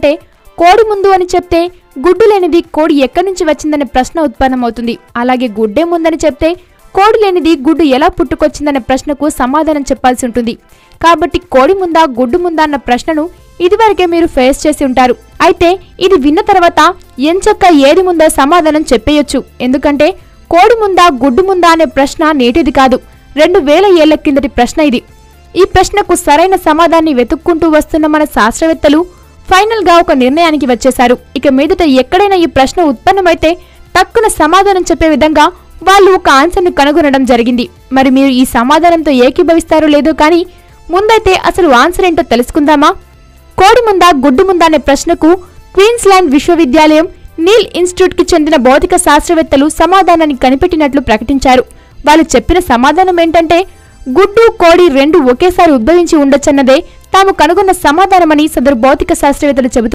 అంటే కోడి ముందు అని చెప్తే గుడ్డు లేనిది కోడి ఎక్కడి నుంచి వచ్చిందనే ప్రశ్న ఉత్పన్నమవుతుంది. అలాగే గుడ్డే ముందని చెప్తే కోడి లేనిది గుడ్డు ఎలా పుట్టుకొచ్చిందనే ప్రశ్నకు సమాధానం చెప్పాల్సి ఉంటుంది. కాబట్టి కోడి ముందా గుడ్డు ముందా అన్న ప్రశ్నను ఇదివరకే మీరు ఫేస్ చేసి ఉంటారు. అయితే ఇది విన్న తర్వాత ఎంచక్క ఏది ముందో సమాధానం చెప్పేయొచ్చు. ఎందుకంటే కోడి ముందా గుడ్డు ముందా అనే ప్రశ్న నేటిది కాదు, 2000 ఏళ్ల కిందటి ప్రశ్న ఇది. ఈ ప్రశ్నకు సరైన సమాధానాన్ని వెతుక్కుంటూ వస్తున్న మన శాస్త్రవేత్తలు ఫైనల్ గా ఒక నిర్ణయానికి వచ్చేశారు. ఇక మీదట ఎక్కడైనా ఈ ప్రశ్న ఉత్పన్నమైతే టక్కున సమాధానం చెప్పే విధంగా వాళ్ళు ఒక ఆన్సర్ ను కనుగొనడం జరిగింది. మరి మీరు ఈ సమాధానంతో ఏకీభవిస్తారో లేదో కానీ ముందైతే అసలు ఆన్సర్ ఏంటో తెలుసుకుందామా? కోడి ముందా గుడ్డు ముందా అనే ప్రశ్నకు క్వీన్స్లాండ్ విశ్వవిద్యాలయం నీల్ ఇన్స్టిట్యూట్ కి చెందిన భౌతిక శాస్త్రవేత్తలు సమాధానాన్ని కనిపెట్టినట్లు ప్రకటించారు. వాళ్ళు చెప్పిన సమాధానం ఏంటంటే గుడ్డు కోడి రెండు ఒకేసారి ఉద్భవించి ఉండొచ్చన్నదే తాము కనుగొన్న సమాధానమని సదరు భౌతిక శాస్త్రవేత్తలు చెబుతున్నారు.